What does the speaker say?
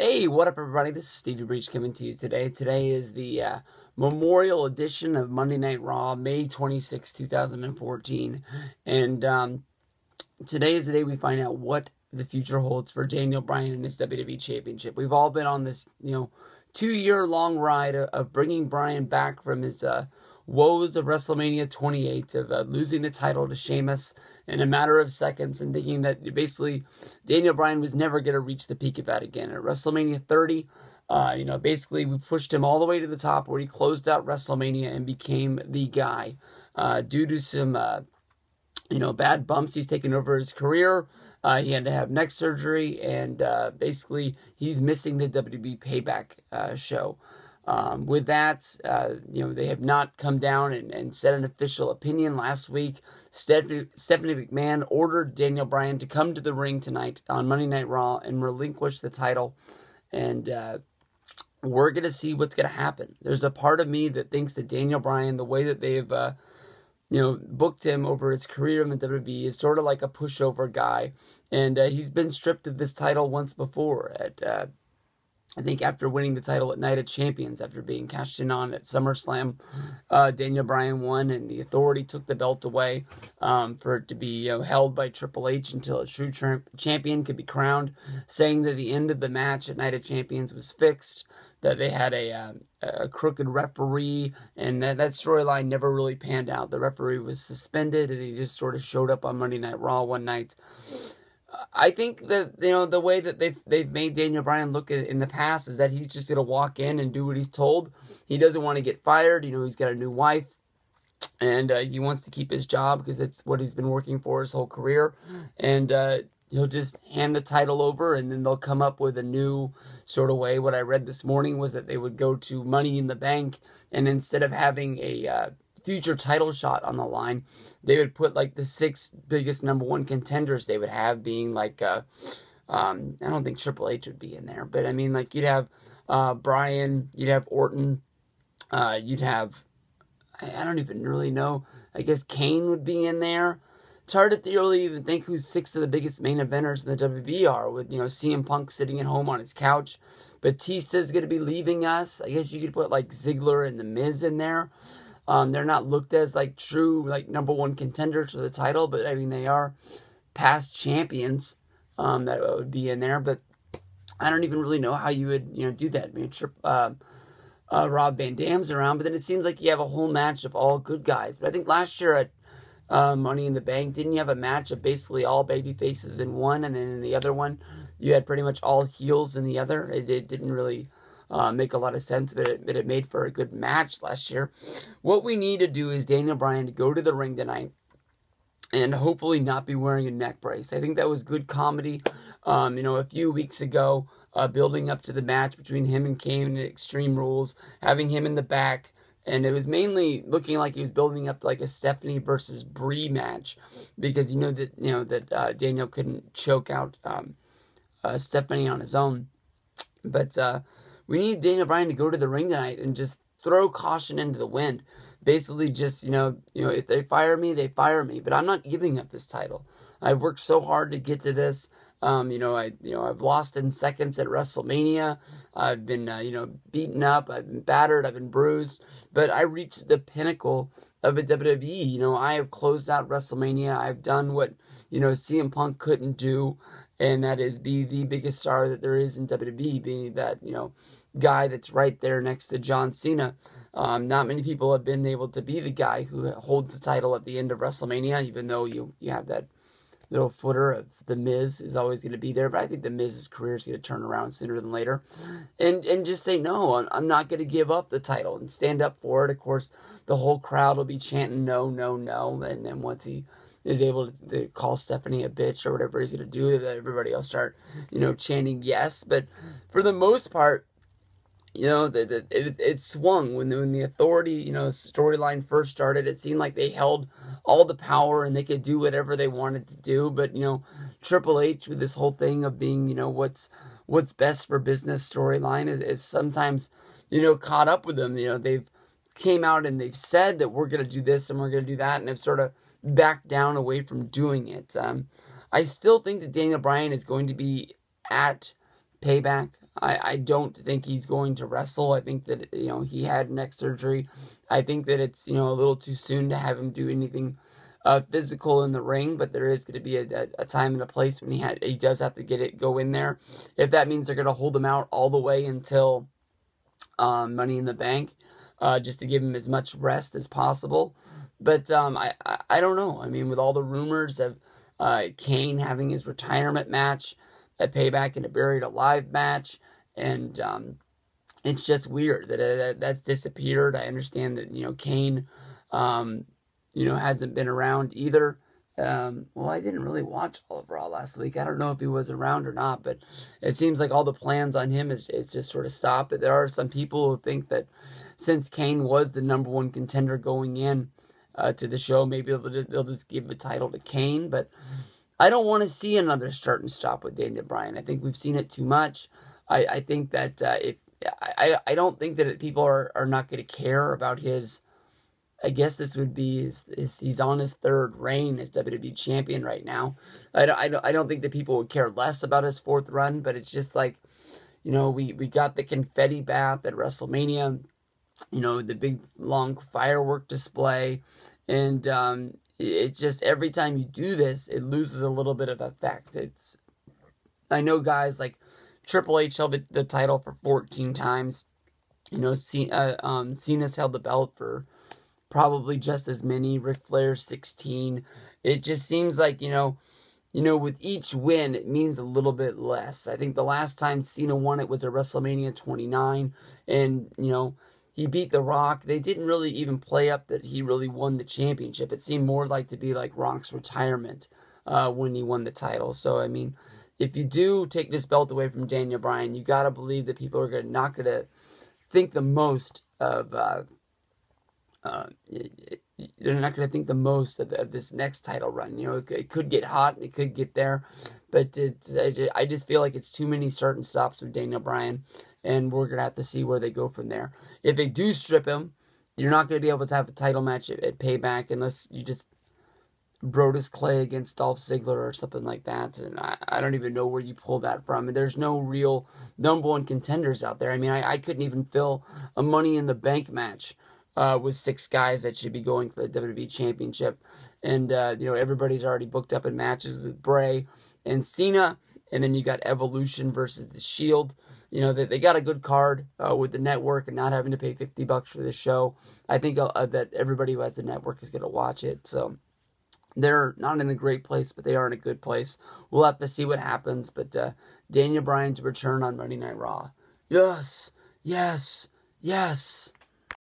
Hey, what up, everybody? This is Stevie Breach coming to you today. Today is the Memorial edition of Monday Night Raw, May 26, 2014. And today is the day we find out what the future holds for Daniel Bryan and his WWE Championship. We've all been on this, 2-year-long ride of bringing Bryan back from his woes of WrestleMania 28, of losing the title to Sheamus in a matter of seconds, and thinking that basically Daniel Bryan was never going to reach the peak of that again. At WrestleMania 30, basically we pushed him all the way to the top where he closed out WrestleMania and became the guy. Due to some, bad bumps he's taken over his career, he had to have neck surgery, and basically he's missing the WWE Payback show. With that, they have not come down and said an official opinion. Last week, Stephanie McMahon ordered Daniel Bryan to come to the ring tonight on Monday Night Raw and relinquish the title. And we're going to see what's going to happen. There's a part of me that thinks that Daniel Bryan, the way that they've booked him over his career in the WWE, is sort of like a pushover guy. And he's been stripped of this title once before at I think after winning the title at Night of Champions, after being cashed in on at SummerSlam, Daniel Bryan won, and the Authority took the belt away for it to be held by Triple H until a true champion could be crowned, saying that the end of the match at Night of Champions was fixed, that they had a crooked referee, and that storyline never really panned out. The referee was suspended, and he just sort of showed up on Monday Night Raw one night. I think that, the way that they've made Daniel Bryan look in the past is that he's just going to walk in and do what he's told. He doesn't want to get fired. He's got a new wife, and he wants to keep his job because it's what he's been working for his whole career. And he'll just hand the title over, and then they'll come up with a new sort of way. What I read this morning was that they would go to Money in the Bank, and instead of having a future title shot on the line, they would put like the 6 biggest number one contenders they would have being like I don't think Triple H would be in there, but I mean, like, you'd have Bryan, you'd have Orton, you'd have, I don't even really know, I guess Kane would be in there. It's hard to really even think who 6 of the biggest main eventers in the WWE are, with CM Punk sitting at home on his couch. Batista's going to be leaving us. I guess you could put like Ziggler and The Miz in there. They're not looked as like true number one contenders for the title, but I mean, they are past champions that would be in there. But I don't even really know how you would do that. I mean, Rob Van Dam's around, but then it seems like you have a whole match of all good guys. But I think last year at Money in the Bank, didn't you have a match of basically all baby faces in one, and then in the other one you had pretty much all heels in the other? It didn't really make a lot of sense, but it made for a good match last year. What we need to do is Daniel Bryan to go to the ring tonight and hopefully not be wearing a neck brace. I think that was good comedy. A few weeks ago, building up to the match between him and Kane at Extreme Rules, having him in the back, and it was mainly looking like he was building up like a Stephanie versus Brie match, because that Daniel couldn't choke out Stephanie on his own. But we need Daniel Bryan to go to the ring tonight and just throw caution into the wind. Basically, just if they fire me, they fire me. But I'm not giving up this title. I've worked so hard to get to this. I've lost in seconds at WrestleMania. I've been beaten up. I've been battered. I've been bruised. But I reached the pinnacle of a WWE. I have closed out WrestleMania. I've done what CM Punk couldn't do, and that is be the biggest star that there is in WWE, being that guy that's right there next to John Cena. Not many people have been able to be the guy who holds the title at the end of WrestleMania, even though you have that little footer of The Miz is always going to be there. But I think The Miz's career is going to turn around sooner than later. And just say, no, I'm not going to give up the title, and stand up for it. Of course, the whole crowd will be chanting, no, no, no. And then once he is able to call Stephanie a bitch or whatever he's going to do, that everybody will start, chanting yes. But for the most part, it swung when the Authority, storyline first started. It seemed like they held all the power and they could do whatever they wanted to do. But Triple H, with this whole thing of being what's best for business storyline, is sometimes caught up with them. They've came out and they've said that we're going to do this and we're going to do that, and have sort of backed down away from doing it. I still think that Daniel Bryan is going to be at Payback I don't think he's going to wrestle. I think that, he had neck surgery. I think that it's, a little too soon to have him do anything physical in the ring, but there is going to be a time and a place when he does have to go in there. If that means they're going to hold him out all the way until Money in the Bank, just to give him as much rest as possible. But I don't know. I mean, with all the rumors of Kane having his retirement match at Payback in a Buried Alive match, and it's just weird that that's disappeared. I understand that, Kane, hasn't been around either. Well, I didn't really watch all of Raw last week. I don't know if he was around or not, but it seems like all the plans on him is just sort of stopped. But there are some people who think that since Kane was the number one contender going in to the show, maybe they'll just give the title to Kane. But I don't want to see another start and stop with Daniel Bryan. I think we've seen it too much. I think that I don't think that people are not going to care about his. I guess this would be he's on his third reign as WWE champion right now. I don't think that people would care less about his fourth run, but it's just like, we got the confetti bath at WrestleMania, the big long firework display, and it's just every time you do this, it loses a little bit of effect. I know guys like Triple H held the title for 14 times. Cena's held the belt for probably just as many. Ric Flair 16. It just seems like, with each win, it means a little bit less. I think the last time Cena won it was at WrestleMania 29, and, he beat The Rock. They didn't really even play up that he really won the championship. It seemed more to be like Rock's retirement when he won the title. So, I mean, if you do take this belt away from Daniel Bryan, you got to believe that people are not going to think the most of they're not going to think the most of this next title run. It could get hot and it could get there, but I just feel like it's too many start and stops with Daniel Bryan, and we're going to have to see where they go from there. If they do strip him, you're not going to be able to have a title match at Payback unless you just Brodus Clay against Dolph Ziggler or something like that, and I don't even know where you pull that from. And there's no real number one contenders out there. I mean, I couldn't even fill a Money in the Bank match with 6 guys that should be going for the WWE Championship. And, everybody's already booked up in matches with Bray and Cena. And then you got Evolution versus The Shield. They got a good card with the network and not having to pay $50 for the show. I think that everybody who has the network is going to watch it. So they're not in a great place, but they are in a good place. We'll have to see what happens. But Daniel Bryan's return on Monday Night Raw. Yes, yes, yes.